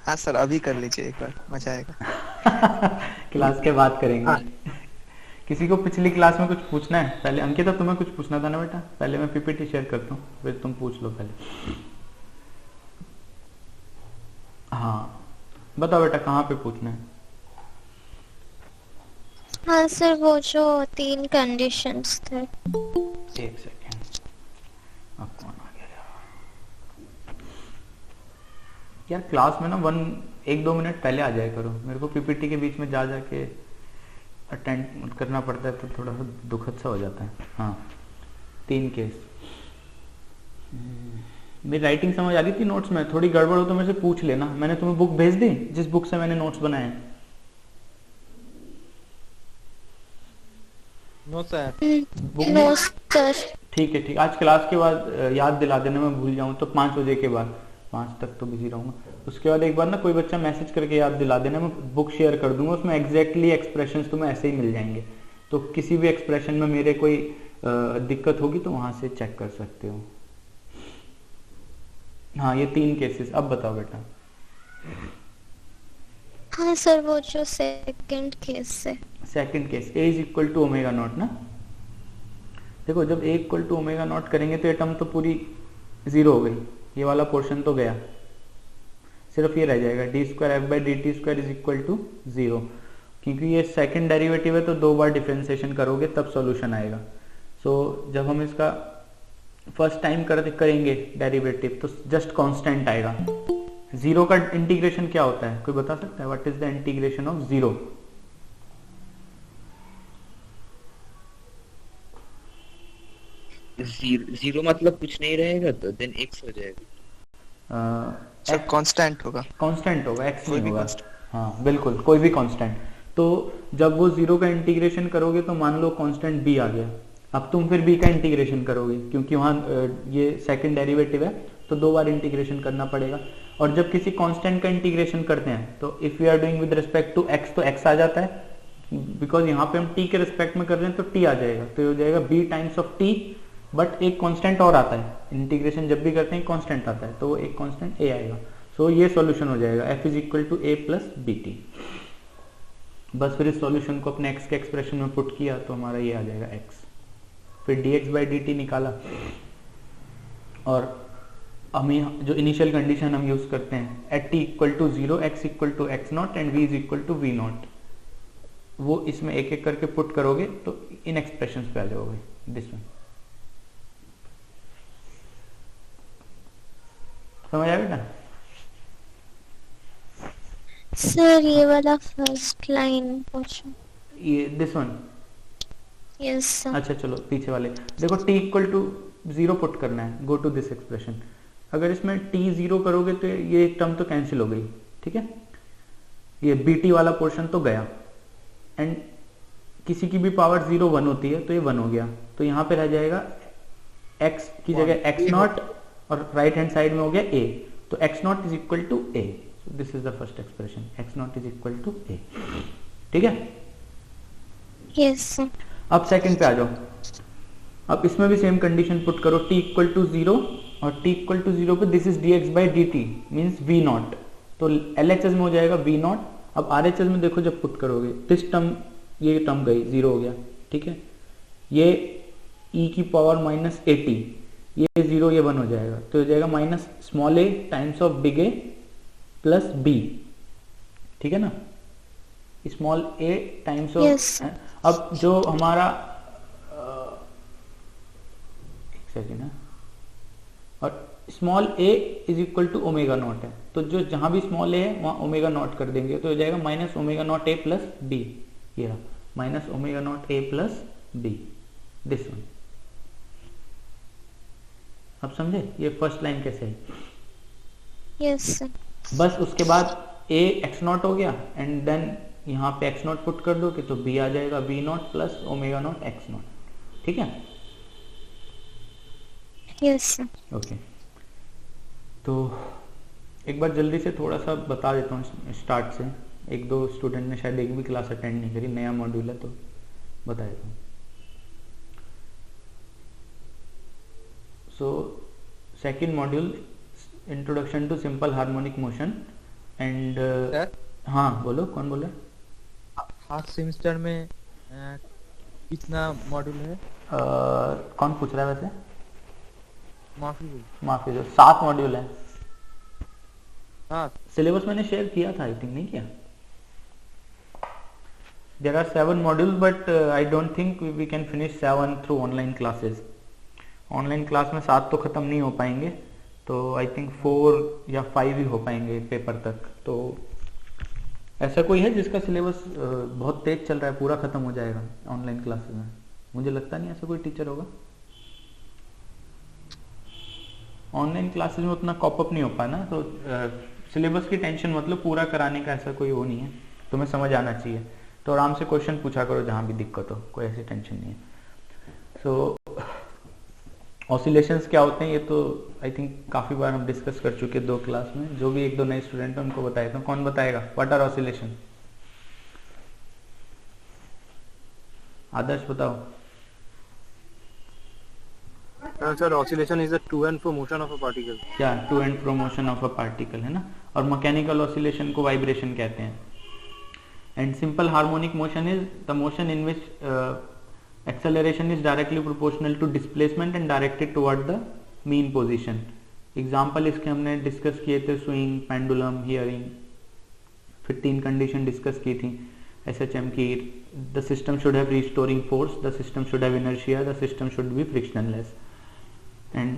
हाँ सर, अभी कर लीजिए एक बार, मजा आएगा। क्लास के बाद करेंगे। हाँ किसी को पिछली क्लास में कुछ पूछना है? पहले अंकिता तुम्हें कुछ पूछना था ना बेटा, पहले मैं पीपीटी शेयर करता हूँ फिर तुम पूछ लो पहले। हाँ बताओ बेटा कहाँ पे पूछना है? हाँ सर, वो जो 3 कंडीशंस थे। एक सेकेंड, अब कौन आ गया यार क्लास में ना 1-2 मिनट पहले आ जाया करो, मेरे को पीपीटी के बीच में जा जाके अटेंड करना पड़ता है तो थोड़ा सा दुखद सा हो जाता है। हाँ 3 केस। मेरी राइटिंग समझ आ रही थी नोट्स में, थोड़ी गड़बड़ हो तो मेरे से पूछ लेना। मैंने तुम्हें बुक भेज दी जिस बुक से मैंने नोट्स बनाए हैं? No sir. बुक नो में सर। ठीक है ठीक, आज क्लास के बाद याद दिला देना, मैं भूल जाऊँ तो 5 बजे के बाद, 5 तक तो बिजी रहूंगा। उसके बाद एक बार ना कोई बच्चा मैसेज करके याद दिला देना, मैं बुक शेयर कर दूंगा, उसमें एग्जैक्टली एक्सप्रेशंस तुम्हें ऐसे ही मिल जाएंगे। तो किसी भी एक्सप्रेशन में मेरे कोई दिक्कत होगी तो वहां से चेक कर सकते हो। हाँ ये 3 केसेस, अब बताओ बेटा। हाँ सर, वो जो सेकंड केस से। Second case A is equal to omega naught ना। देखो जब A equal to omega naught करेंगे तो ये टर्म तो पूरी जीरो हो गई, ये वाला पोर्शन तो गया, सिर्फ ये रह जाएगा D square F by D T square is equal to 0। क्योंकि ये सेकंड डेरिवेटिव है तो 2 बार डिफ्रेंसिएशन करोगे तब सॉल्यूशन आएगा। सो जब हम इसका फर्स्ट टाइम करेंगे डेरिवेटिव तो जस्ट कांस्टेंट आएगा। 0 का इंटीग्रेशन क्या होता है, कोई बता सकता है? What is the integration of 0? Zero मतलब कुछ नहीं रहेगा तो देन एक्स हो जाएगा। सर कांस्टेंट होगा, कांस्टेंट होगा, एक्स कोई नहीं भी होगा। कांस्टेंट। हाँ बिल्कुल, कोई भी कांस्टेंट। तो जब वो 0 का इंटीग्रेशन करोगे तो मान लो कांस्टेंट b आ गया, अब तुम फिर b का इंटीग्रेशन करोगे क्योंकि वहां ये सेकंड डेरिवेटिव है तो 2 बार इंटीग्रेशन करना पड़ेगा। और जब किसी कांस्टेंट का इंटीग्रेशन करते हैं तो if you are doing with respect to x तो x आ जाता है, बिकॉज यहाँ पे हम t के रिस्पेक्ट में कर रहे हैं तो t आ जाएगा, तो ये हो जाएगा b times of t। But एक कांस्टेंट और आता है, इंटीग्रेशन जब भी करते हैं कांस्टेंट आता है तो वो एक कांस्टेंट a आएगा। सो ये सॉल्यूशन हो जाएगा f is equal to a plus B T. बस फिर इस सॉल्यूशन को अपने x के एक्सप्रेशन में पुट किया तो हमारा ये आ जाएगा x, फिर dx बाई डी टी निकाला। और हम जो इनिशियल कंडीशन हम यूज करते हैं at t equal to 0 x equal to x naught and v is equal to v naught, वो इसमें एक एक करके पुट करोगे तो इन एक्सप्रेशन पे आ जाओगे दिस में। समझ आया बेटा? सर ये वाला फर्स्ट लाइन पूछो। ये दिस वन। Yes sir. अच्छा चलो पीछे वाले देखो, t इक्वल टू 0 पुट करना है, गो टू दिस एक्सप्रेशन। अगर इसमें t 0 करोगे तो ये टर्म तो कैंसिल हो गई, ठीक है, ये bt वाला पोर्शन तो गया। एंड किसी की भी पावर 0 1 होती है तो ये 1 हो गया, तो यहाँ पे रह जाएगा x की जगह x नॉट और राइट हैंड साइड में हो गया a, तो x naught is equal to a। So this is the first expression, x naught is equal to a, ठीक है। Yes sir. अब सेकंड पे आ जाओ, अब इसमें भी सेम कंडीशन पुट करो, t इक्वल टू 0 और t इक्वल टू 0 पे this is dx by D T means v not, तो LHS में हो जाएगा v नॉट। अब RHS में देखो जब पुट करोगे दिस टर्म, ये टर्म गई 0 हो गया, ठीक है, ये e की पावर माइनस ए टी, ये 0 ये 1 हो जाएगा, तो हो जाएगा minus small a times of big a plus b, ठीक है ना, small a times of. Yes. अब जो हमारा एक सेकेंड है, और small a is equal to omega naught है, तो जो जहां भी स्मॉल a है वहां ओमेगा नॉट कर देंगे तो हो जाएगा minus omega naught a plus B, ये रहा minus omega naught a plus B, this one. अब समझे ये फर्स्ट लाइन कैसे है? Yes sir. बस उसके बाद a x नॉट हो गया एंड देन यहाँ पे x नॉट पुट कर दोगे तो b आ जाएगा v not plus omega naught x not, ठीक है। Yes sir. ओके तो एक बार जल्दी से थोड़ा सा बता देता हूँ स्टार्ट से, एक दो स्टूडेंट ने शायद एक भी क्लास अटेंड नहीं करी, नया मॉड्यूल है तो बता देता हूँ। So second module introduction to simple harmonic motion, and sir हाँ बोलो, कौन बोल रहा हाफ सेमेस्टर में कितना मॉड्यूल है? है? कौन पूछ रहा है वैसे? माफी माफी जो 7 मॉड्यूल है। हाँ सिलेबस मैंने शेयर किया था, आई थिंक नहीं किया। There are 7 modules but I don't think we can finish 7 through online classes. Online class में 7 तो खत्म नहीं हो पाएंगे, तो आई थिंक 4 या 5 ही हो पाएंगे पेपर तक। तो ऐसा कोई है जिसका सिलेबस बहुत तेज चल रहा है, पूरा खत्म हो जाएगा ऑनलाइन क्लासेस में? मुझे लगता नहीं ऐसा कोई टीचर होगा। ऑनलाइन क्लासेस में उतना कॉपअप नहीं हो पाना, तो सिलेबस की टेंशन मतलब पूरा कराने का ऐसा कोई वो नहीं है, तुम्हें समझ आना चाहिए। तो आराम से क्वेश्चन पूछा करो जहाँ भी दिक्कत हो, कोई ऐसी टेंशन नहीं है। सो ऑसिलेशंस क्या होते हैं ये तो आई थिंक काफ़ी बार हम डिस्कस कर चुके हैं 2 क्लास में। जो भी 1-2 नए स्टूडेंट हैं उनको बताया था। कौन बताएगा व्हाट आर ऑसिलेशन? आदर्श बताओ। Sir, oscillation is the to and fro motion of a particle. क्या to and fro motion of a particle है ना। और मैकेनिकल ऑसिलेशन को वाइब्रेशन कहते हैं। And simple harmonic motion is the motion in which acceleration is directly proportional to displacement and directed toward the mean position. Example इसके हमने discuss किए थे, स्विंग, पेंडुलम, हियरिंग, फिर 3 कंडीशन डिस्कस की थी SHM की। The system should have restoring force, the system should have inertia, the system should be frictionless. And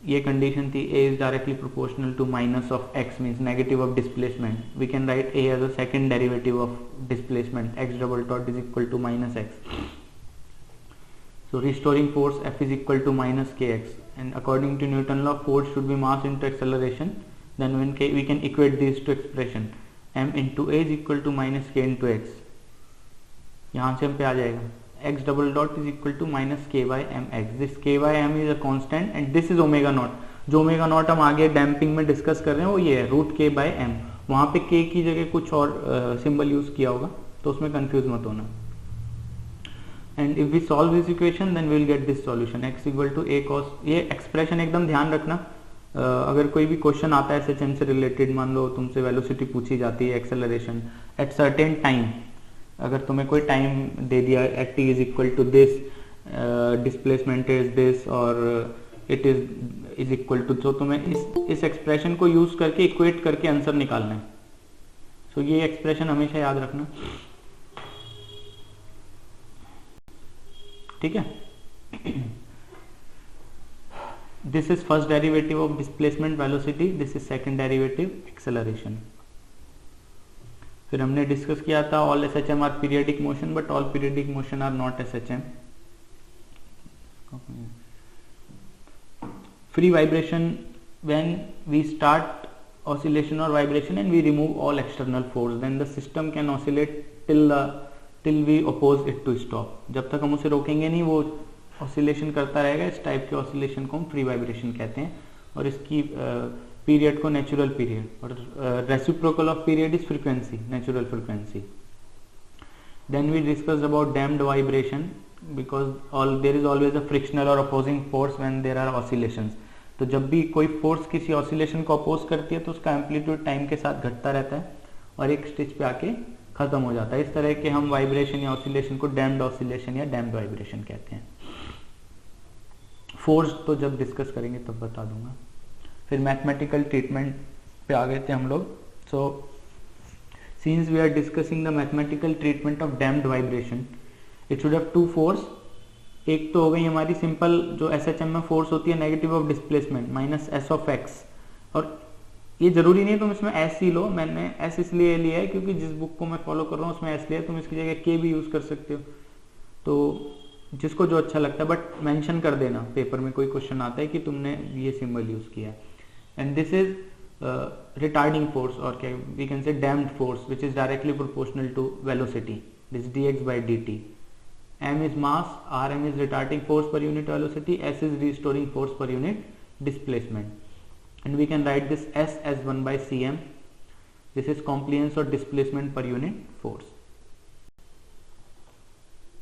ये condition थी A is directly proportional to minus of x means negative of displacement. We can write A as a second derivative of displacement, x double dot is equal to minus x. So restoring force F is equal to minus kx, and according to Newton law force should be mass into acceleration. Then when we can equate these to expression m into a is equal to minus k into x. यहाँ से हम पे आ जाएगा x double dot is equal to minus k by m x. This k by m is a constant and this is omega naught. जो omega naught हम आगे damping में discuss कर रहे हैं वो ये है रूट k by m. वहाँ पे k की जगह कुछ और सिंबल यूज किया होगा, तो उसमें कंफ्यूज मत होना। And if we solve this equation then we will get this solution x equal to a cos। ये एक्सप्रेशन एकदम ध्यान रखना। अगर कोई भी क्वेश्चन आता है SHM से रिलेटेड, मान लो तुमसे वेलोसिटी पूछी जाती है, एक्सेलरेशन एट सर्टेन टाइम, अगर तुम्हें कोई टाइम दे दिया at t is equal to this, displacement is this और इट इज इक्वल टू, तो तुम्हें इस एक्सप्रेशन को यूज करके इक्वेट करके आंसर निकालना है। सो ये एक्सप्रेशन हमेशा याद रखना, ठीक है। This is first derivative of displacement velocity, this is second derivative acceleration. फिर हमने डिस्कस किया था all SHM are periodic motion but all periodic motion are not SHM। Free vibration when we start oscillation or vibration and we remove all external force, then the system can oscillate till we oppose it to stop. जब तक हम उसे रोकेंगे नहीं वो oscillation करता रहेगा। इस टाइप के ऑसिलेशन को हम फ्री वाइब्रेशन कहते हैं और इसकी पीरियड को नेचुरल पीरियड, और reciprocal of period is frequency, natural frequency. Then we discussed about damped vibration because there is always a frictional और opposing force when there are oscillations. तो जब भी कोई फोर्स किसी ऑसिलेशन को अपोज करती है तो उसका एम्पलीट्यूड टाइम के साथ घटता रहता है और एक स्टेज पे आके खत्म हो जाता है। इस तरह के हम वाइब्रेशन या ऑसिलेशन को डैम्प्ड ऑसिलेशन या डैम्प्ड वाइब्रेशन कहते हैं। फोर्स तो जब डिस्कस करेंगे तब बता दूंगा। फिर मैथमेटिकल ट्रीटमेंट पे आ गए थे हम लोग। So since we are discussing the mathematical treatment of damped vibration, it should have 2 force. एक तो हो गई हमारी सिंपल जो SHM में फोर्स होती है negative of displacement minus S of x, और ये जरूरी नहीं है तुम इसमें S ही लो, मैंने S इसलिए लिया है क्योंकि जिस बुक को मैं फॉलो कर रहा हूँ उसमें S लिया है, तुम इसकी जगह K भी यूज कर सकते हो, तो जिसको जो अच्छा लगता है, बट मेंशन कर देना पेपर में कोई क्वेश्चन आता है कि तुमने ये सिंबल यूज किया है। And this is retarding force और क्या we can say damped force which is directly proportional to velocity, this dx by dt। m is mass, rm is retarding force per unit velocity, s is restoring force per unit displacement, and we can write this s as 1 by cm. This is compliance or displacement per unit force.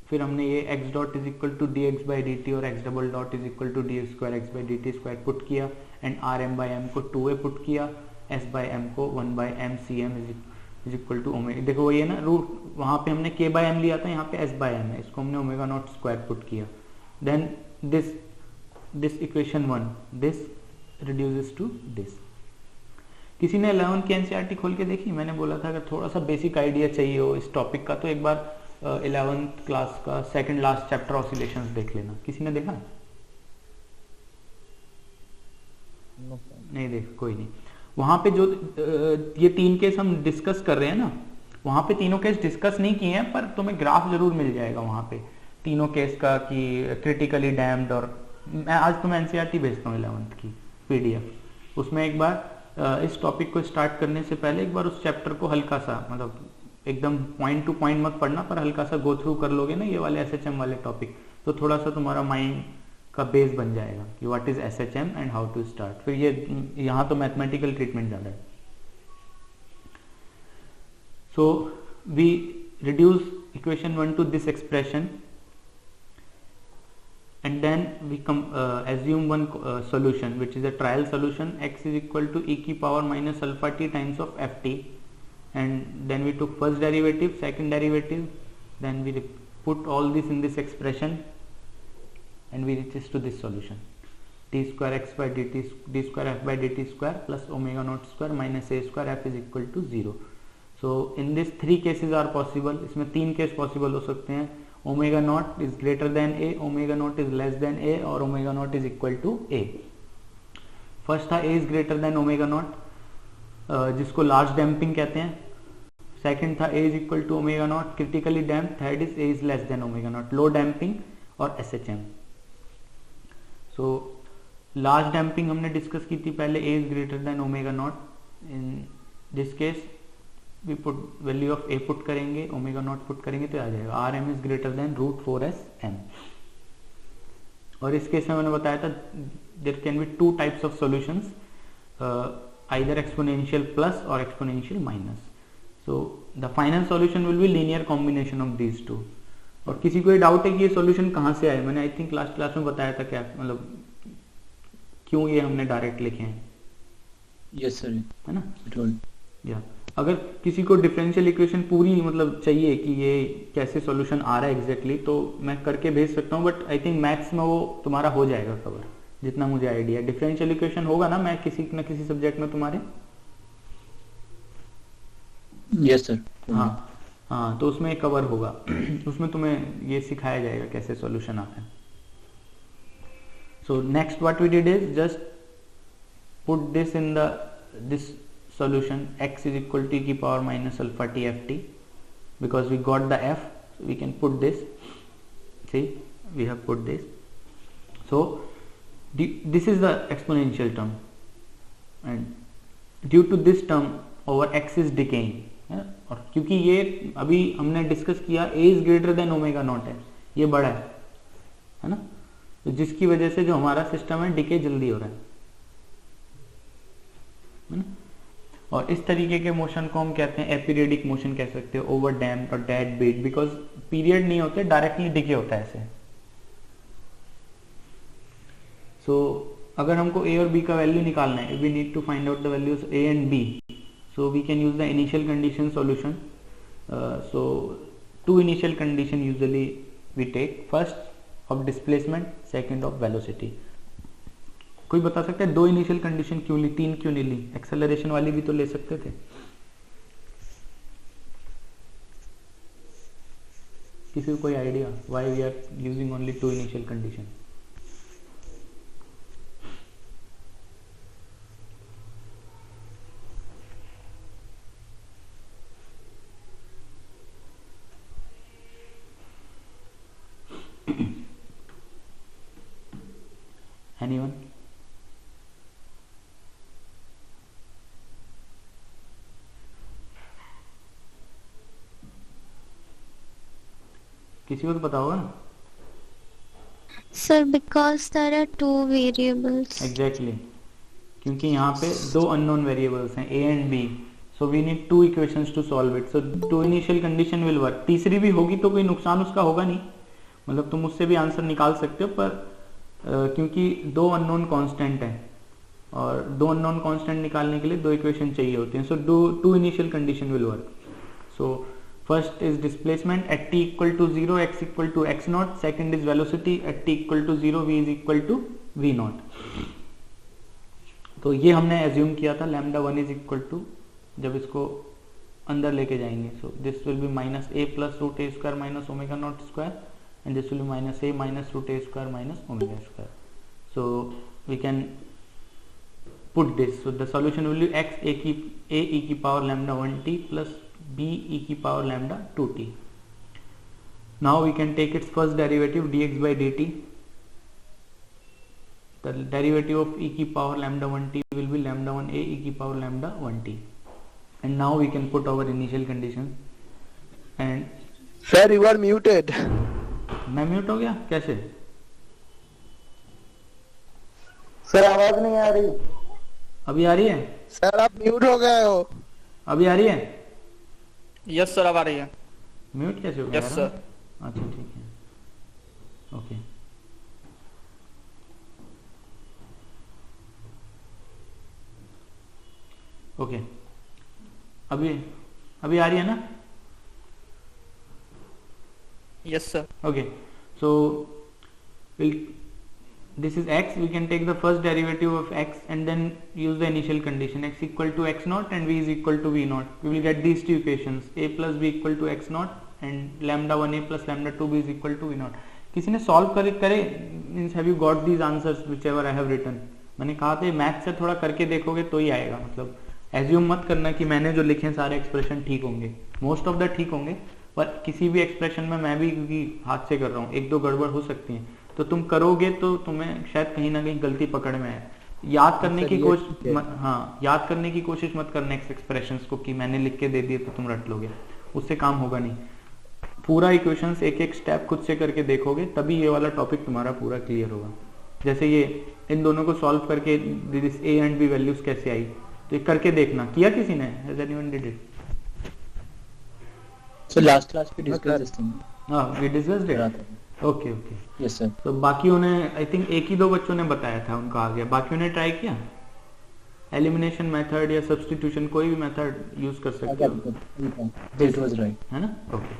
फिर हमने ये x dot is equal to dx by dt और x double dot is equal to dx square x by dt square put किया, and rm by m को 2a put किया, S by M को 1/m/cm is equal to omega. देखो वही है ना root, वहाँ पे हमने k/m लिया था, यहाँ पे s/m है, इसको हमने ओमेगा नॉट स्क्वायर पुट किया। Then this equation 1 this reduces to this. किसी ने 11 की एनसीईआरटी खोल के देखी? मैंने बोला था अगर थोड़ा सा बेसिक आइडिया चाहिए हो इस टॉपिक का तो एक बार 11th क्लास का सेकंड लास्ट चैप्टर ऑसिलेशंस देख लेना। किसी ने देखा? नहीं देख, कोई नहीं। वहां पे जो ये 3 केस हम डिस्कस कर रहे हैं ना, वहां पे तीनों केस डिस्कस नहीं किए हैं, पर तुम्हें ग्राफ जरूर मिल जाएगा वहां पे तीनों केस का कि क्रिटिकली डैम्ड। और मैं आज तुम्हें एनसीईआरटी भेजता हूँ 11th की पीडीएफ, उसमें एक बार इस टॉपिक को स्टार्ट करने से पहले एक बार उस चैप्टर को हल्का सा, मतलब एकदम पॉइंट टू पॉइंट मत पढ़ना, पर हल्का सा गो थ्रू कर लोगे ना ये वाले एसएचएम वाले टॉपिक, तो थोड़ा सा तुम्हारा माइंड का बेस बन जाएगा कि what is SHM and how to start. फिर ये यहाँ तो मैथमेटिकल ट्रीटमेंट ज्यादा है। So we reduce equation 1 to this expression and then we assume one solution which is a trial solution, x is equal to e की power minus alpha t times of ft, and then we took first derivative, second derivative, then we put all this in this expression and we reaches to this solution, t square x by dt d square f by dt square plus omega naught square minus a square f is equal to 0. So in this 3 cases are possible, इसमें 3 case possible हो सकते हैं। Omega naught is greater than a, omega naught is less than a, और omega naught is equal to a. First था a is greater than omega naught, जिसको large damping कहते हैं। Second था a is equal to omega naught critically damp. Third is a is less than omega naught low damping और SHM. So large damping हमने discuss की थी पहले, a is greater than omega naught. In this case we put value of a put करेंगे, omega naught put करेंगे तो आ जाएगा r m is greater than √4s m। और इस केस में मैंने बताया था there can be 2 types of solutions, either exponential plus और exponential minus. So the final solution will be linear combination of these 2। और किसी को ये डाउट है कि ये सॉल्यूशन कहाँ से आए? मैंने आई थिंक लास्ट क्लास में बताया था क्या, मतलब क्यों ये हमने डायरेक्ट लिखे हैं। यस सर, है ना? या अगर किसी को डिफरेंशियल इक्वेशन पूरी मतलब चाहिए कि ये कैसे सॉल्यूशन आ रहा है एग्जैक्टली, तो मैं करके भेज सकता हूँ, बट आई थिंक मैथ्स में वो तुम्हारा हो जाएगा कवर, जितना मुझे आइडिया। डिफरेंशियल इक्वेशन होगा ना मैं किसी न किसी सब्जेक्ट में तुम्हारे? Yes sir. हाँ, तो उसमें कवर होगा उसमें तुम्हें ये सिखाया जाएगा कैसे सॉल्यूशन आता है। So next what we did is just put this in this solution, x is equal to e की power minus alpha t ft, because we got the f, so we can put this, see we have put this. So this is the exponential term, and due to this term our x is decaying, और क्योंकि ये अभी हमने discuss किया a is greater than omega naught है, ये बड़ा है ना, तो जिसकी वजह से जो हमारा सिस्टम है डिके जल्दी हो रहा है ना। और इस तरीके के मोशन को हम कहते हैं एपीरियडिक मोशन कह सकते हो, ओवर डैम्प्ड और डेड बीट, बिकॉज पीरियड नहीं होते, डायरेक्टली डिके होता है ऐसे। सो अगर हमको ए और बी का वैल्यू निकालना है, we need to find out the values A and B, so we can use the initial condition solution. So 2 initial condition usually we take, first of displacement, second of velocity. कोई बता सकता है 2 initial condition क्यों ली, 3 क्यों नहीं ली? Acceleration वाली भी तो ले सकते थे। किसी को कोई idea why we are using only 2 initial condition? Anyone? किसी को तो पता होगा ना? Sir, because there are 2 variables. Exactly. क्योंकि यहाँ पे 2 unknown variables हैं a and b, so we need 2 equations to solve it. So 2 initial condition will work. तीसरी भी होगी तो कोई नुकसान उसका होगा नहीं, मतलब तुम उससे भी आंसर निकाल सकते हो, पर क्योंकि 2 unknown constant है और दो अननोन कांस्टेंट निकालने के लिए दो इक्वेशन चाहिए होती हैं. So two initial condition will work. सो first is displacement at t equal to 0, x equal to x naught. Second is velocity at t equal to 0, v is equal to v naught. तो ये हमने assume किया था lambda 1 is equal to, जब इसको अंदर लेके जाएंगे, so this will be minus a plus root a square minus omega naught square, and this will be minus a minus root a square minus omega square. So we can put this. So the solution will be x a e की power lambda 1t plus b e की power lambda 2t. Now we can take its first derivative dx by dt. The derivative of e की power lambda 1t will be lambda 1a e की power lambda 1t. And now we can put our initial conditions. And Sir, you are muted. मैं mute हो गया कैसे? Sir आवाज नहीं आ रही. अभी आ रही है? सर आप म्यूट हो गए हो. अभी आ रही है? यस सर अब आ रही है. म्यूट कैसे हो गया? Yes sir. अच्छा ठीक है. ओके. ओके. अभी आ रही है ना? Yes sir. Okay, so this is x. We can take the first derivative of x and then use the initial condition x equal to x naught and v is equal to v naught. We will get these two equations, a plus b equal to x naught and lambda 1a plus lambda 2b is equal to v naught. किसी ने solve करे means have you got these answers whichever I have written. मैंने कहा था math से थोड़ा करके देखोगे तो ही आएगा. मतलब एज्यूम मत करना कि मैंने जो लिखे सारे एक्सप्रेशन ठीक होंगे. मोस्ट ऑफ द ठीक होंगे, पर किसी भी एक्सप्रेशन में मैं भी क्योंकि हाथ से कर रहा हूँ एक दो गड़बड़ हो सकती है, तो तुम करोगे तो तुम्हें शायद कहीं ना कहीं गलती पकड़ में आए. याद करने की कोशिश याद करने की कोशिश मत कर नेक्स्ट एक्सप्रेशंस को कि मैंने लिख के दे दिए तो तुम रट लोगे, उससे काम होगा नहीं. पूरा इक्वेशंस एक एक स्टेप खुद से करके देखोगे तभी ये वाला टॉपिक तुम्हारा पूरा क्लियर होगा. जैसे ये इन दोनों को सॉल्व करके this A and B values कैसे आई, तो ये करके देखना. किया किसी ने? Has anyone did it? So last class we discussed this thing. we discussed it. Okay. Yes sir. तो बाकियों ने आई थिंक एक ही दो बच्चों ने बताया था, उनका आ गया. बाकियों ने ट्राई किया? एलिमिनेशन मेथड या सब्स्टिट्यूशन कोई भी मेथड यूज कर सकते हो. It was right. है ना? Okay.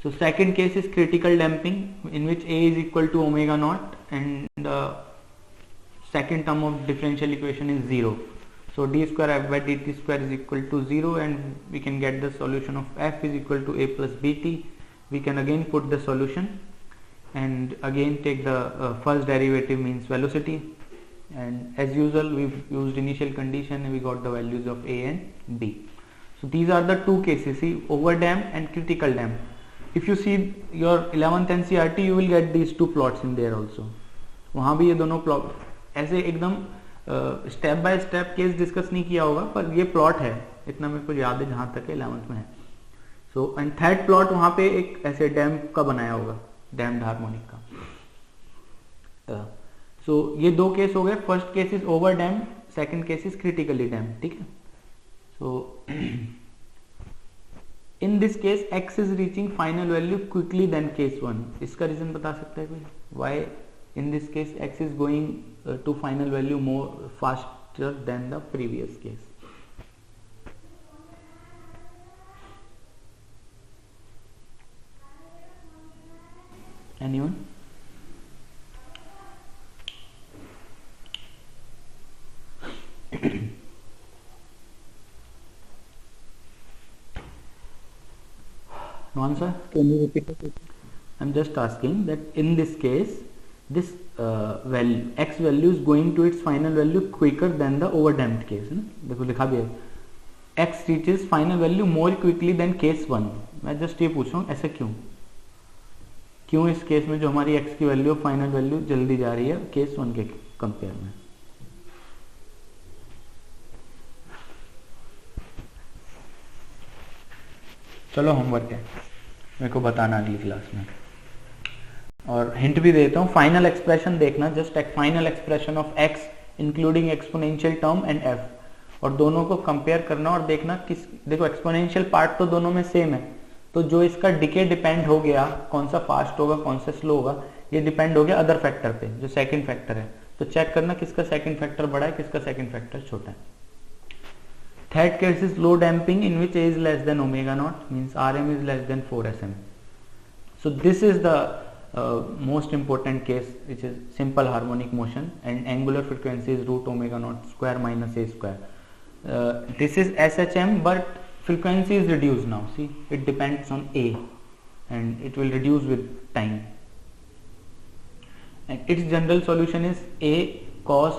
So second case is critical damping in which a is equal to omega naught and second term of differential equation is 0. So d square f by dt square is equal to 0 and we can get the solution of f is equal to a plus bt. We can again put the solution and again take the first derivative means velocity, and as usual we've used initial condition and we got the values of a and b. So these are the two cases, see, over damped and critical damped. If you see your 11th NCERT you will get these two plots in there also. वहाँ भी ये दोनों plot ऐसे एकदम step by step case discuss नहीं किया होगा, पर ये प्लॉट है इतना मेरे को याद है जहां तक 11th में है. सो एंड थर्ड प्लॉट वहां पे एक ऐसे डैम्प का बनाया होगा, डैम्ड हार्मोनिक का. सो ये दो केस हो गए. First case is over damp, second case is critically damp. ठीक है. So in this case x is reaching final value quickly then case 1. इसका रीजन बता सकता है कोई? Why in this case x is going to final value more faster than the previous case? Anyone? No answer? Can you repeat the question? I'm just asking that in this case this value x value is going to its final value quicker than the over damped case. है ना? देखो लिखा भी है x reaches final value more quickly than case 1. मैं just ये पूछ रहा हूँ ऐसा क्यों इस केस में जो हमारी x की वैल्यू फाइनल वैल्यू जल्दी जा रही है केस 1 के कंपेयर में. चलो होमवर्क है, मेरे को बताना अगली क्लास में. और हिंट भी देता हूँ, फाइनल एक्सप्रेशन देखना, just final expression of x including exponential term and f, और दोनों को कंपेयर करना और देखना किस. देखो एक्सपोनेंशियल पार्ट तो दोनों में सेम है, तो जो इसका डिके डिपेंड हो गया, कौन सा फास्ट होगा कौन सा स्लो होगा, ये डिपेंड हो गया अदर फैक्टर पे जो सेकंड फैक्टर है. तो चेक करना किसका सेकंड फैक्टर बड़ा है, किसका सेकंड फैक्टर छोटा है. Third case is low damping in which A is less than omega not, means RM is less then 4SM. So this is the most important case, which is simple harmonic motion, and angular frequency is root omega naught square minus a square. This is SHM, but frequency is reduced now. See, it depends on A, and it will reduce with time. And its general solution is A cos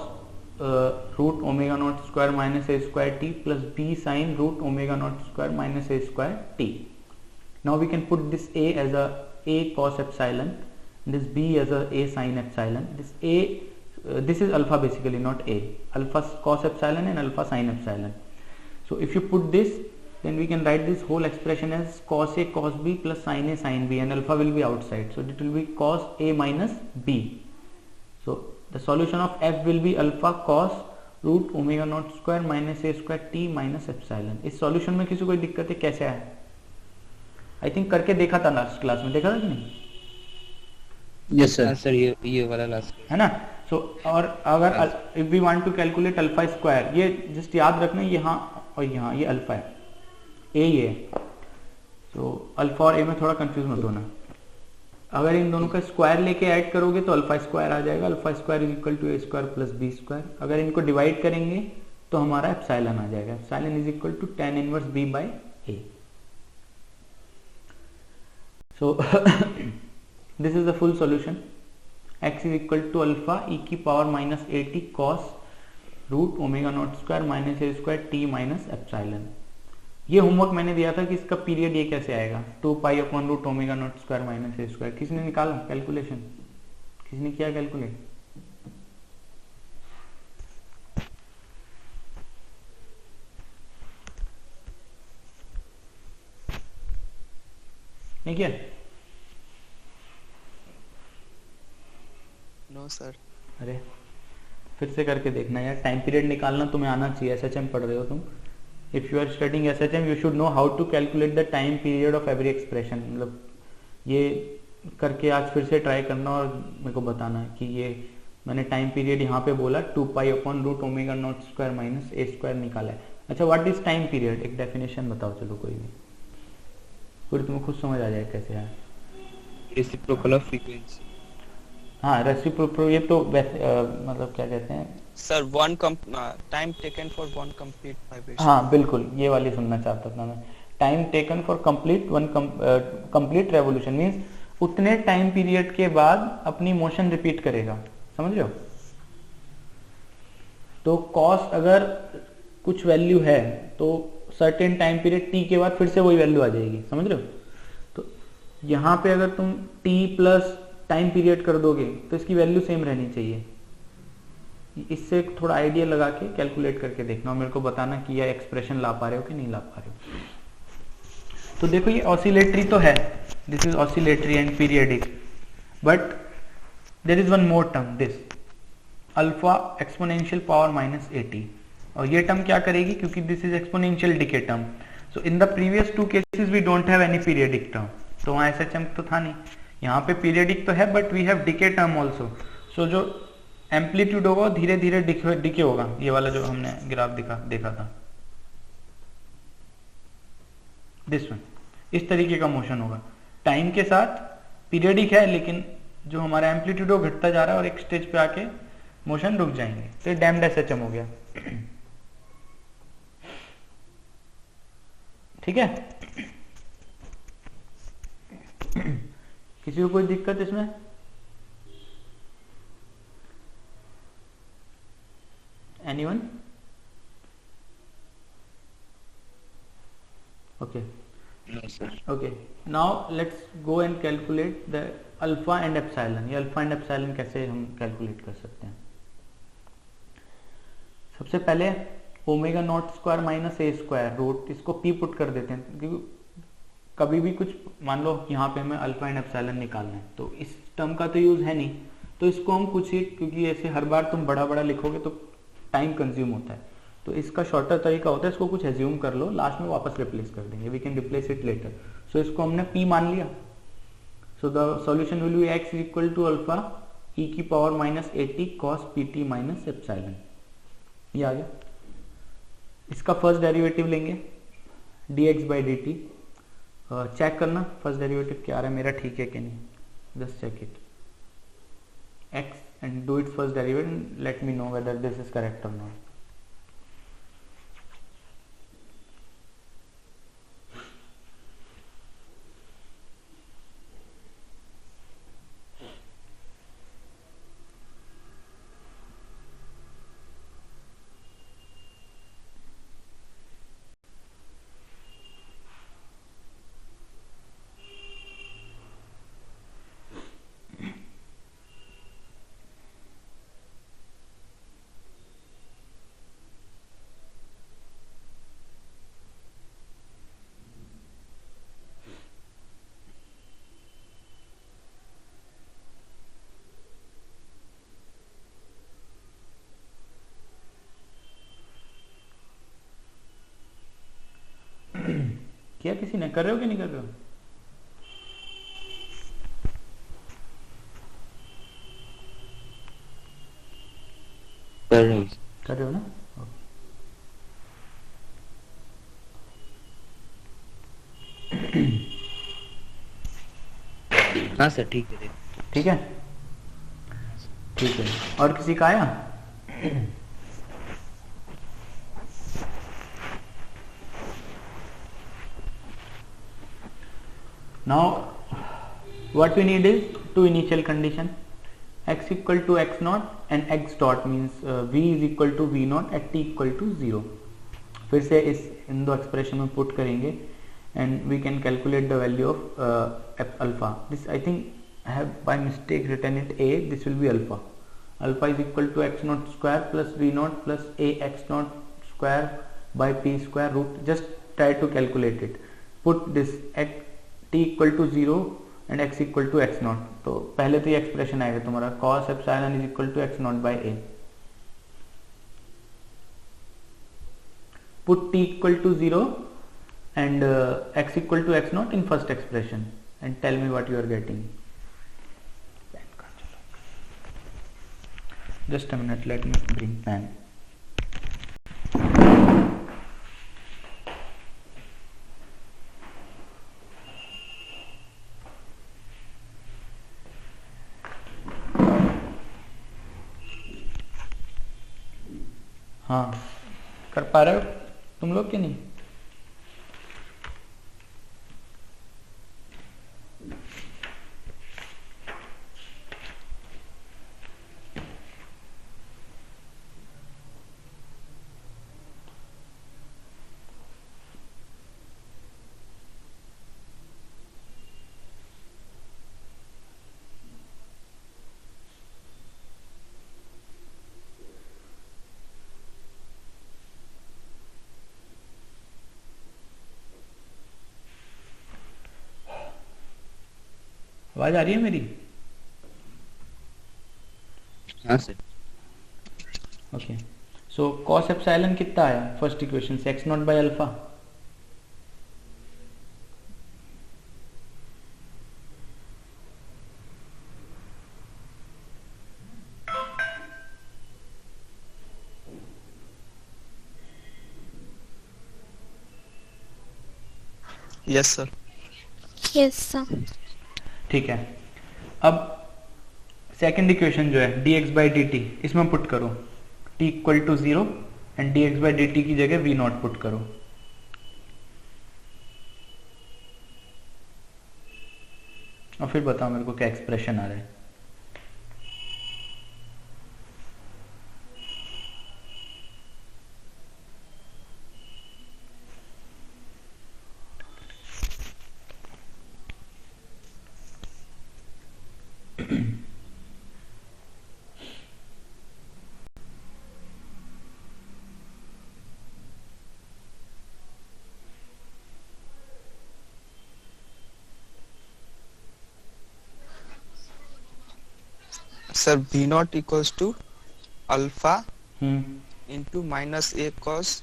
root omega naught square minus a square t plus B sin root omega naught square minus a square t. Now we can put this A as a cos epsilon, this B as a sin epsilon. This is alpha basically, not A. Alpha cos epsilon and alpha sin epsilon. So if you put this, then we can write this whole expression as cos A cos B plus sin A sin B, and alpha will be outside. So it will be cos A minus B. So the solution of F will be alpha cos root omega naught square minus a square t minus epsilon. इस solution में किसी कोई दिक्कत है, कैसे आया? I think करके देखा था लास्ट क्लास में, देखा था कि नहीं? यस सर, ये वाला लास्ट है ना. सो और अगर if we want to calculate alpha square, ये जस्ट याद रखना यहाँ और यहाँ ये अल्फा है, ए ये. तो अल्फा और ए में थोड़ा कंफ्यूज मत होना. अगर इन दोनों का स्क्वायर लेके ऐड करोगे तो अल्फा स्क्वायर आ जाएगा. Alpha square is equal to A square plus B square. अगर इनको डिवाइड करेंगे तो हमारा एप्सिलॉन आ जाएगा. Epsilon is equal to tan inverse B by A. So this is the full solution. X is equal to alpha e की power minus at cos root omega naught square minus a square t minus epsilon. ये homework मैंने दिया था कि इसका period ये कैसे आएगा, 2 pi upon root omega naught square minus A square. किसने निकाला कैलकुलेशन? किसने किया कैलकुलेट? नहीं किया? No sir. अरे फिर से करके देखना यार. टाइम पीरियड निकालना तुम्हें आना चाहिए. SHM पढ़ रहे हो तुम. If you are studying SHM you should know how to calculate the time period of every expression. मतलब ये करके आज फिर से ट्राई करना और मेरे को बताना है कि ये मैंने टाइम पीरियड यहाँ पे बोला 2 pi upon root omega naught square minus A square निकाला है. अच्छा, व्हाट इज टाइम पीरियड? एक डेफिनेशन बताओ चलो कोई भी, फिर तुम्हें खुद समझ आ जाए कैसे है. Reciprocal of frequency. हाँ, रेसिप्रोकल. ये तो मतलब क्या कहते हैं sir, time taken for one complete vibration. हाँ बिल्कुल, ये वाली सुनना चाहता था मैं. Time taken for complete revolution means उतने टाइम पीरियड के बाद अपनी मोशन रिपीट करेगा. समझ रहे हो? तो कॉस अगर कुछ वैल्यू है तो सर्टेन टाइम पीरियड टी के बाद फिर से वही वैल्यू आ जाएगी. समझ रहे हो? तो यहाँ पे अगर तुम टी प्लस टाइम पीरियड कर दोगे तो इसकी वैल्यू सेम रहनी चाहिए. इससे थोड़ा आइडिया लगा के कैलकुलेट करके देखना और मेरे को बताना कि यह एक्सप्रेशन ला पा रहे हो कि नहीं ला पा रहे हो. तो देखो ये ऑसिलेटरी तो है, this is oscillatory and periodic, but there is one more term, this alpha exponential power minus 80. और ये टर्म क्या करेगी, क्योंकि this is exponential decay term. So in the previous 2 cases we don't have any periodic term. तो वहाँ SHM तो था नहीं. यहाँ पे पीरियडिक तो है but we have decay term also. So जो एम्पलीट्यूड होगा धीरे धीरे डिके होगा. ये वाला जो हमने ग्राफ देखा था, दिस वन, इस तरीके का मोशन होगा. टाइम के साथ पीरियडिक है लेकिन जो हमारा एम्पलीट्यूड वो घटता जा रहा है और एक स्टेज पे आके मोशन रुक जाएंगे. तो ये डैम्ड SHM हो गया. ठीक है? किसी को कोई दिक्कत इसमें? Anyone? Okay. No sir. Okay. Now let's go and calculate the alpha and epsilon. ये alpha and epsilon कैसे हम कैलकुलेट कर सकते हैं? सबसे पहले omega naught square minus A square root, इसको p पुट कर देते हैं क्योंकि कभी भी कुछ मान लो यहाँ पे हमें अल्फा एंड एप्सिलॉन निकालना है तो इस टर्म का तो यूज है नहीं, तो इसको हम कुछ ही, क्योंकि ऐसे हर बार तुम बड़ा बड़ा लिखोगे तो टाइम कंज्यूम होता है, तो इसका शॉर्टर तरीका होता है इसको कुछ एज्यूम कर लो, लास्ट में वापस रिप्लेस कर देंगे. We can replace it later. So इसको हमने p मान लिया. So the solution will be x equal to alpha e की power minus a t cos p t minus epsilon, ये आ गया। इसका फर्स्ट डेरिवेटिव लेंगे d x by D t. Check करना फर्स्ट डेरिवेटिव क्या आ रहा है मेरा, ठीक है कि नहीं, just check it x and do it first derivative, let me know whether this is correct और नॉट। क्या किसी ने कर रहे हो कि नहीं कर रहे हो? कर रहे हो ना? हाँ सर ठीक है। ठीक है ठीक है। और किसी का आया? Now what we need is two initial condition, x equal to x naught and x dot means v is equal to v naught at t equal to 0। फिर से इन दो एक्सप्रेशन में पुट करेंगे and we can calculate the value of alpha. This I think I have by mistake written it a, this will be alpha. Alpha is equal to x naught square plus v naught plus a x naught square by p square root. Just try to calculate it. Put this at t equal to 0 and x equal to x naught. तो पहले तो ये expression आएगा तुम्हारा cos epsilon is equal to x naught by a. Put t equal to 0 and x equal to x naught in first expression and tell me what you are getting. Just a minute, let me bring pen. हाँ कर पा रहे हो तुम लोग कि नहीं? आवाज आ रही है मेरी? हाँ sir. Okay so cos epsilon कितना आया फर्स्ट इक्वेशन से, x not by alpha. Yes sir. Yes, sir. ठीक है, अब सेकंड इक्वेशन जो है dx बाई डी टी, इसमें पुट करो t equal to 0 and dx by D T की जगह v नॉट पुट करो। और फिर बताओ मेरे को क्या एक्सप्रेशन आ रहा है। Sir, V naught equals to alpha into minus a cos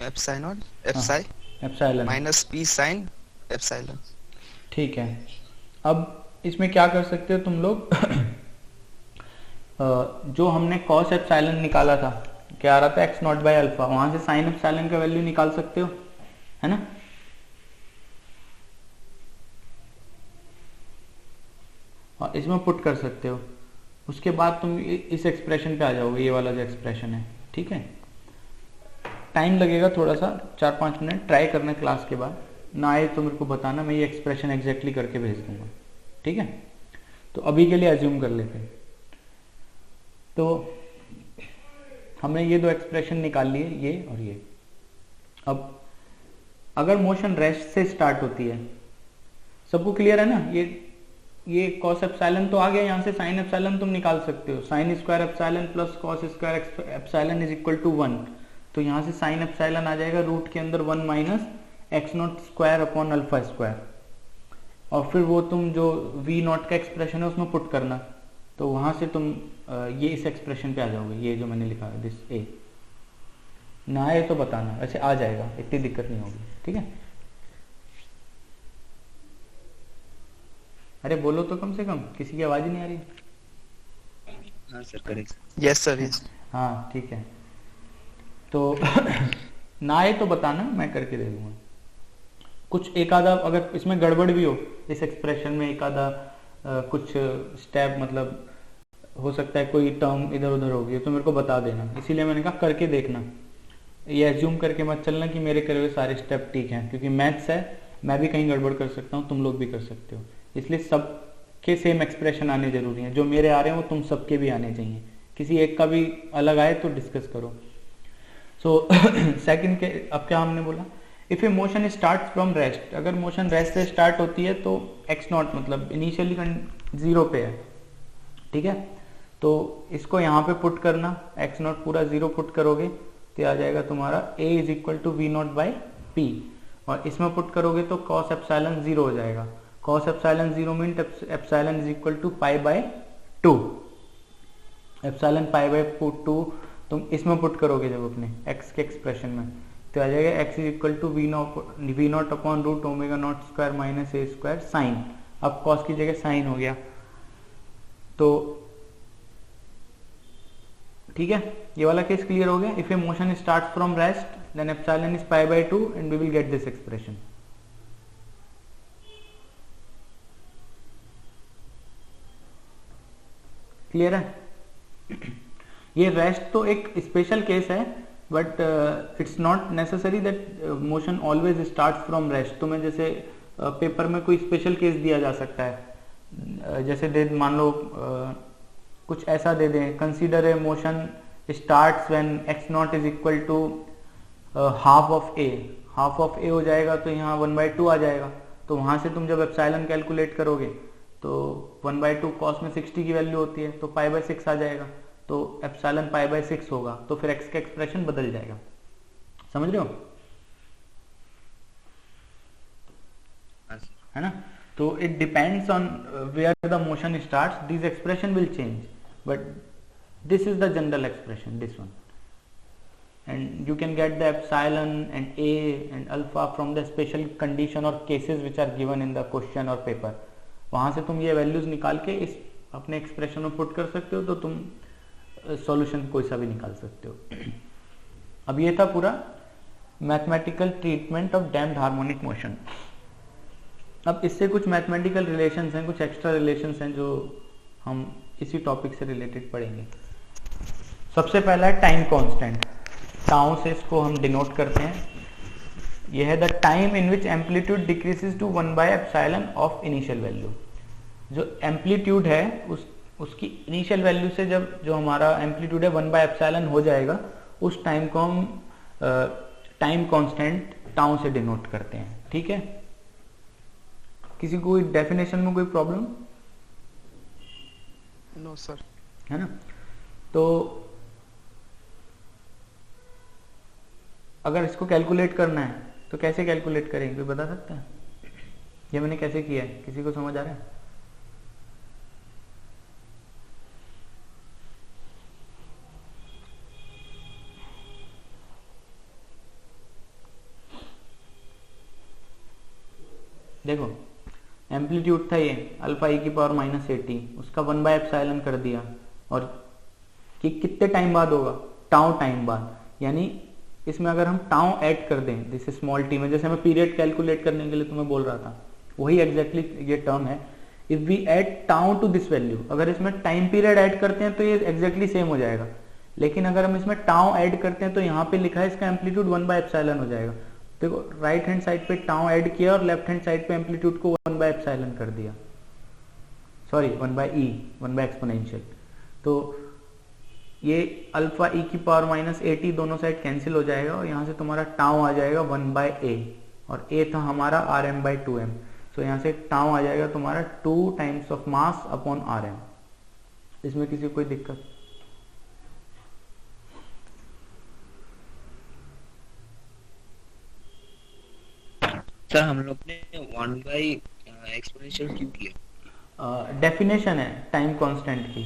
epsilon epsilon minus p sin epsilon. ठीक है, अब इसमें क्या कर सकते हो तुम लोग जो हमने cos एप्सिलॉन निकाला था, क्या आ रहा था x नॉट बाय अल्फा, वहां से sin एप्सिलॉन का वैल्यू निकाल सकते हो, है ना। और इसमें पुट कर सकते हो, उसके बाद तुम इस एक्सप्रेशन पे आ जाओगे, ये वाला जो एक्सप्रेशन है, ठीक है। टाइम लगेगा थोड़ा सा, 4-5 मिनट ट्राई करना क्लास के बाद, ना आए तो मेरे को बताना, मैं ये एक्सप्रेशन एग्जैक्टली करके भेज दूंगा, ठीक है। तो अभी के लिए अज्यूम कर लेते हैं। तो हमने ये दो एक्सप्रेशन निकाल लिए, ये और ये। अब अगर मोशन रेस्ट से स्टार्ट होती है, सबको क्लियर है ना, ये cos एप्सिलॉन तो आ गया, यहाँ से sin एप्सिलॉन तुम निकाल सकते हो, sin square epsilon plus cos square epsilon is equal to 1, तो यहाँ से sin एप्सिलॉन आ जाएगा रूट के अंदर 1 minus x not square upon alpha square, और फिर वो तुम जो v नॉट का एक्सप्रेशन है उसमें पुट करना, तो वहां से तुम ये इस एक्सप्रेशन पे आ जाओगे, ये जो मैंने लिखा है दिस a। ना आए तो बताना, वैसे आ जाएगा, इतनी दिक्कत नहीं होगी, ठीक है। अरे बोलो तो कम से कम, किसी की आवाज ही नहीं आ रही। हाँ sir, correct. Yes, sir. Yes. हाँ ठीक है, तो ना आए तो बताना, मैं करके दे दूंगा। कुछ एक आधा अगर इसमें गड़बड़ भी हो, इस एक्सप्रेशन में एक आधा कुछ स्टेप, मतलब हो सकता है कोई टर्म इधर उधर हो गई, तो मेरे को बता देना, इसीलिए मैंने कहा करके देखना, ये एज्यूम करके मत चलना कि मेरे करे हुए सारे स्टेप ठीक हैं, क्योंकि मैथ्स है, मैं भी कहीं गड़बड़ कर सकता हूँ, तुम लोग भी कर सकते हो, इसलिए सबके सेम एक्सप्रेशन आने जरूरी है, जो मेरे आ रहे हैं वो तुम सबके भी आने चाहिए, किसी एक का भी अलग आए तो डिस्कस करो। सो सेकंड के अब क्या हमने बोला, if a motion start from rest, अगर मोशन रेस्ट से स्टार्ट होती है तो एक्स नॉट मतलब इनिशियली 0 पे है, ठीक है, तो इसको यहाँ पे पुट करना, एक्स नॉट पूरा 0 पुट करोगे तो आ जाएगा तुम्हारा a is equal to V naught by P, और इसमें पुट करोगे तो cos एप्सिलॉन 0 हो जाएगा, cos epsilon 0 mean epsilon is equal to pi by 2, epsilon pi by 2 तुम इसमें पुट करोगे जब अपने x के एक्सप्रेशन में, तो आ जाएगा x is equal to V naught upon root omega naught square minus A square sine, अब cos की जगह साइन हो गया, तो ठीक है, ये वाला केस क्लियर हो गया। If a motion starts from rest then epsilon is pi by 2 and we will get this expression. Clear है? ये रेस्ट तो एक स्पेशल केस है, but it's not necessary that motion always starts from rest. तुम्हें जैसे paper में कोई special case दिया जा सकता है, जैसे दे मान लो कुछ ऐसा दे दें, consider a motion starts when x naught is equal to half of a, half of a हो जाएगा तो यहाँ 1/2 आ जाएगा, तो वहां से तुम जब एप्सिलॉन कैलकुलेट करोगे तो 1/2 कॉस में 60 की वैल्यू होती है तो पाई बाय 6 आ जाएगा, तो एप्सिलॉन पाई बाय 6 होगा, तो फिर एक्स का एक्सप्रेशन बदल जाएगा। समझ रहे हो? है ना? तो it depends on where the motion starts, this expression will change, but this is the general expression, this one, and you can get the epsilon and a and alpha from the special condition or cases which are given in the question or paper। वहां से तुम ये values निकाल के इस अपने expression में put कर सकते हो, तो तुम सॉल्यूशन कोई सा भी निकाल सकते हो। अब ये था पूरा mathematical treatment of damped harmonic motion. अब इससे कुछ मैथमेटिकल रिलेशंस हैं, कुछ एक्स्ट्रा रिलेशंस हैं जो हम इसी टॉपिक से रिलेटेड पढ़ेंगे। सबसे पहला है टाइम कांस्टेंट, टाउ से इसको हम डिनोट करते हैं। यह है the time in which amplitude decreases to one by epsilon of initial value. जो एम्पलीट्यूड है उसकी इनिशियल वैल्यू से जब जो हमारा एम्पलीट्यूड है 1/एप्सिलॉन हो जाएगा, उस टाइम को हम टाइम कांस्टेंट टाउ से डिनोट करते हैं। ठीक है, किसी को डेफिनेशन में कोई प्रॉब्लम? No sir. है ना? तो अगर इसको कैलकुलेट करना है तो कैसे कैलकुलेट करेंगे, कोई बता सकता है? ये मैंने कैसे किया है, किसी को समझ आ रहा है? देखो, एम्पलीट्यूड था ये अल्फा e की पावर -80, उसका 1/एप्सिलॉन कर दिया, और कि कितने टाइम बाद होगा, टाउ टाइम बाद। यानी इसमें अगर हम टाउ ऐड कर दें दिस स्मॉल टी में, जैसे मैं पीरियड कैलकुलेट करने के लिए तुम्हें बोल रहा था, वही एग्जैक्टली ये टर्म है। If we add tau to this value, अगर इसमें टाइम पीरियड ऐड करते हैं तो ये एग्जैक्टली सेम हो जाएगा, लेकिन अगर हम इसमें टाउ ऐड करते हैं तो यहाँ पे लिखा है इसका एम्पलीट्यूड 1/ε हो जाएगा। देखो राइट हैंड साइड पे टाउ ऐड किया और लेफ्ट हैंड साइड पे एम्पलीट्यूड को 1/ε कर दिया, सॉरी 1/e, 1/एक्सपोनेंशियल। तो ये अल्फा e की पावर माइनस at दोनों साइड कैंसिल हो जाएगा और यहाँ से तुम्हारा टाउ आ जाएगा 1/a, और a था हमारा rm/2m। सो यहाँ से टाउ आ जाएगा तुम्हारा 2 times of mass upon rm। इसमें किसी को कोई दिक्कत? सर हम लोग ने 1/एक्सपोनेंशियल क्यों किया? डेफिनेशन है टाइम कांस्टेंट की,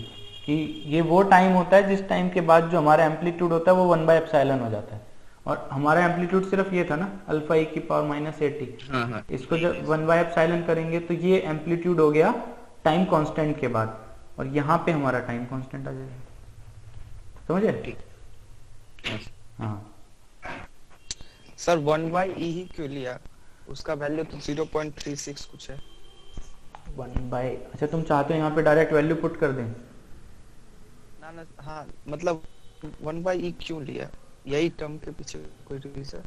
कि ये वो टाइम होता है जिस टाइम के बाद जो हमारा एम्पलीट्यूड होता है वो 1/ε हो जाता है, और हमारा एम्पलीट्यूड सिर्फ ये था ना, अल्फा e की पावर माइनस at। हाँ इसको जब 1/ε करेंगे तो ये एम्पलीट्यूड हो गया टाइम कांस्टेंट के बाद, और यहाँ पे हमारा टाइम कांस्टेंट आ जाएगा। समझे? हाँ सर 1/e ही क्यों लिया? उसका वैल्यू तो 0.36 कुछ है। 1/, अच्छा तुम चाहते हो यहाँ पे डायरेक्ट वैल्यू पुट कर दें? ना हाँ, मतलब 1/e क्यों लिया? यही टर्म के पीछे कोई रीजन?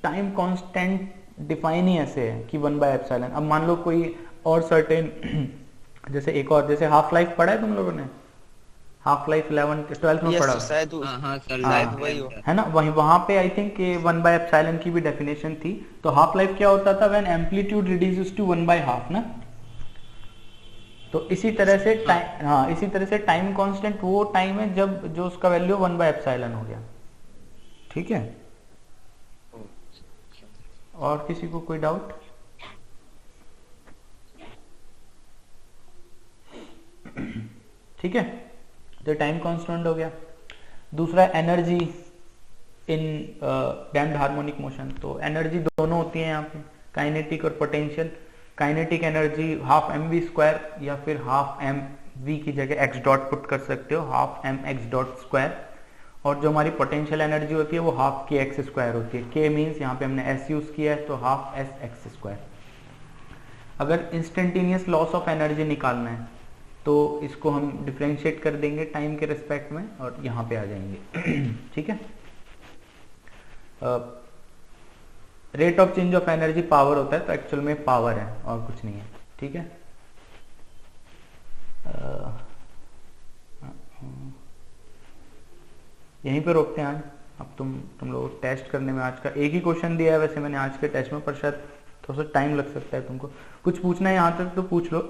टाइम कांस्टेंट डिफाइन ही ऐसे है कि 1/ε। अब मान लो कोई और सर्टेन जैसे एक और, जैसे हाफ लाइफ पढ़ा है तुम लोगों ने? हाफ लाइफ 11th 12th में पढ़ा शायद हाँ सर, हाँ, लाइफ वही हो। है ना, वहीं वहां पे आई थिंक 1/ε की भी डेफिनेशन थी। तो हाफ लाइफ क्या होता था? व्हेन एम्पलीट्यूड रिड्यूसेस टू 1/2 ना। तो इसी तरह से टाइम, हाँ इसी तरह से टाइम कांस्टेंट वो टाइम है जब जो उसका वैल्यू 1/ε हो गया। ठीक है, और किसी को कोई डाउट? ठीक है, तो टाइम कांस्टेंट हो गया। दूसरा energy in damped harmonic motion. तो एनर्जी दोनों होती है यहाँ पे, काइनेटिक और potential. Kinetic energy half mv² या फिर हाफ mv की जगह x डॉट पुट कर सकते हो, हाफ mx²। और जो हमारी पोटेंशियल एनर्जी होती है वो हाफ kx² होती है। k मीन्स यहाँ पे हमने s यूज किया है तो हाफ sx²। अगर इंस्टेंटेनियस लॉस ऑफ एनर्जी निकालना है तो इसको हम डिफरेंशिएट कर देंगे टाइम के रिस्पेक्ट में और यहाँ पे आ जाएंगे। ठीक है, rate of change of energy power होता है, तो एक्चुअल में पावर है और कुछ नहीं है। ठीक है, यहीं पे रोकते हैं आज। अब तुम लोग टेस्ट करने में आज का एक ही क्वेश्चन दिया है वैसे मैंने आज के टेस्ट में, पर शायद थोड़ा सा टाइम लग सकता है तुमको। कुछ पूछना है यहाँ तक तो पूछ लो।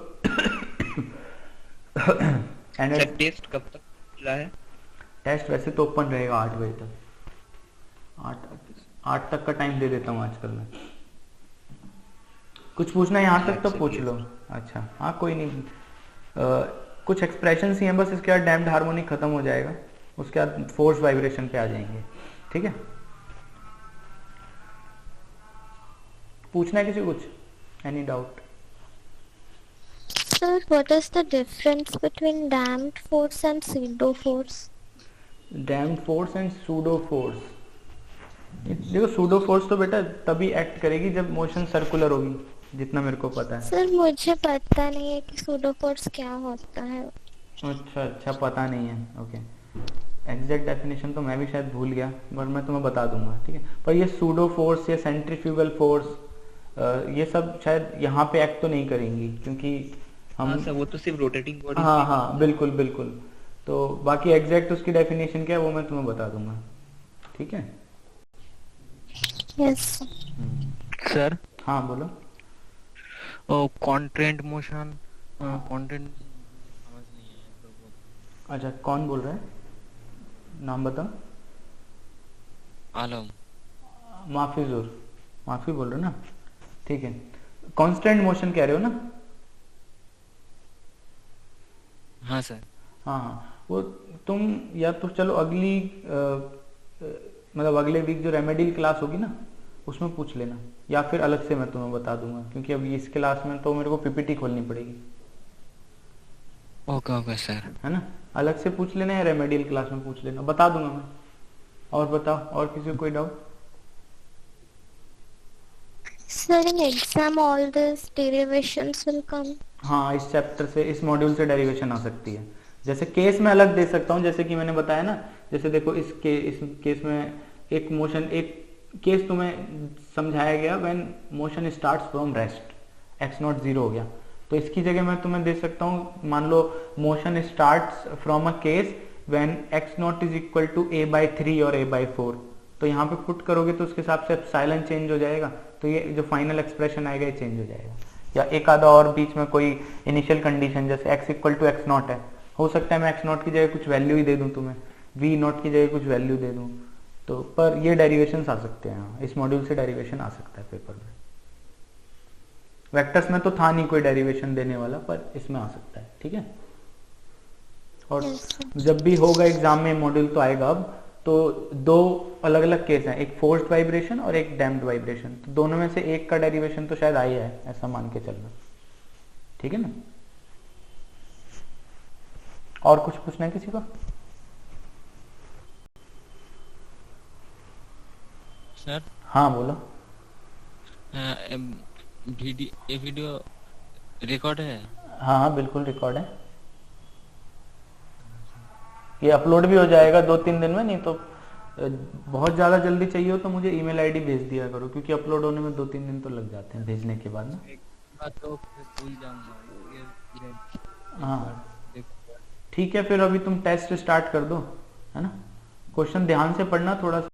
सर टेस्ट कब तक खुला है? टेस्ट वैसे तो ओपन रहेगा 8 बजे तक, 8 तक का टाइम दे देता हूँ आजकल मैं। कुछ पूछना है यहाँ तक तो पूछ लो। अच्छा हाँ कोई नहीं, कुछ एक्सप्रेशन ही हैं बस, इसके बाद डैम्प्ड हार्मोनिक खत्म हो जाएगा, उसके बाद फोर्स वाइब्रेशन पे आ जाएंगे। ठीक है, पूछना है किसी को कुछ? Any doubt? Sir, what is the difference between damped force and pseudo force? Damped force and pseudo force. देखो सूडो फोर्स तो बेटा तभी एक्ट करेगी जब मोशन सर्कुलर होगी, जितना मेरे को पता है। सर मुझे पता नहीं है कि pseudo force क्या होता है। अच्छा पता नहीं है, ओके। एग्जैक्ट डेफिनेशन तो मैं भी शायद भूल गया, पर मैं तुम्हें बता दूंगा। ठीक है, पर ये सूडो फोर्स या सेंट्रीफ्यूगल फोर्स ये सब शायद यहाँ पे एक्ट तो नहीं करेंगी, क्योंकि हम हाँ सर, वो तो सिर्फ रोटेटिंग बॉडी। हाँ बिल्कुल बिल्कुल। तो बाकी एग्जैक्ट उसकी डेफिनेशन क्या है वो मैं तुम्हें बता दूंगा। ठीक है, यस सर हाँ बोलो। कॉन्ट्रेंट मोशन, कॉन्ट्रेंट समझ नहीं है तो अच्छा कौन बोल रहा है, नाम बताओ। आलम। माफी बोल रहे हो ना? ठीक है, कांस्टेंट मोशन कह रहे हो ना? हाँ सर। हाँ वो तुम या तो चलो अगली मतलब अगले वीक जो रेमेडियल क्लास होगी ना उसमें पूछ लेना, या फिर अलग से मैं तुम्हें बता दूंगा, क्योंकि अब इस क्लास में तो मेरे को पीपीटी खोलनी पड़ेगी। Okay sir. है ना? अलग से पूछ लेना या रेमेडियल क्लास में पूछ लेना, बता दूंगा मैं। और बताओ, और किसी को कोई doubt? Sir, in exam all these derivations will come. हाँ, इस चैप्टर से, इस मॉड्यूल से डेरिवेशन आ सकती है। जैसे केस में अलग दे सकता हूँ, जैसे कि मैंने बताया ना, जैसे देखो इस केस में एक मोशन, एक केस तुम्हें समझाया गया when motion starts from rest, x0 0 हो गया, तो इसकी जगह मैं तुम्हें दे सकता हूँ, मान लो motion starts from a case when x0 is equal to a/3 और a/4, तो यहाँ पे पुट करोगे तो उसके हिसाब से एप्सिलॉन चेंज हो जाएगा, तो ये जो फाइनल एक्सप्रेशन आएगा ये चेंज हो जाएगा। या एक आधा और बीच में कोई इनिशियल कंडीशन, जैसे x इक्वल टू x0 है, हो सकता है मैं x0 की जगह कुछ वैल्यू ही दे दूं तुम्हें, v0 की जगह कुछ वैल्यू दे दूं, तो पर ये डेरिवेशंस आ सकते हैं, इस मॉड्यूल से डेरिवेशन आ सकता है पेपर में। वेक्टर्स में तो था नहीं कोई डेरिवेशन देने वाला, पर इसमें आ सकता है, ठीक है। और जब भी होगा एग्जाम में मॉड्यूल तो आएगा अब, तो दो अलग अलग केस हैं, एक फोर्स्ड वाइब्रेशन और एक डैम्प्ड वाइब्रेशन, तो दोनों में से एक का डेरिवेशन तो शायद आया है, ऐसा मान के चलना, ठीक है ना। और कुछ पूछना है किसी को? सर हाँ बोलो। वीडियो रिकॉर्ड है? हाँ हाँ बिल्कुल रिकॉर्ड है, ये अपलोड भी हो जाएगा 2-3 दिन में, नहीं तो बहुत ज़्यादा जल्दी चाहिए हो तो मुझे ईमेल आईडी भेज दिया करो, क्योंकि अपलोड होने में 2-3 दिन तो लग जाते हैं भेजने के बाद ना। एक बात तो भूल जाऊंगा। हाँ ठीक है, फिर अभी तुम टेस्ट स्टार्ट कर दो, है ना। क्वेश्चन ध्यान से पढ़ना थोड़ा सा।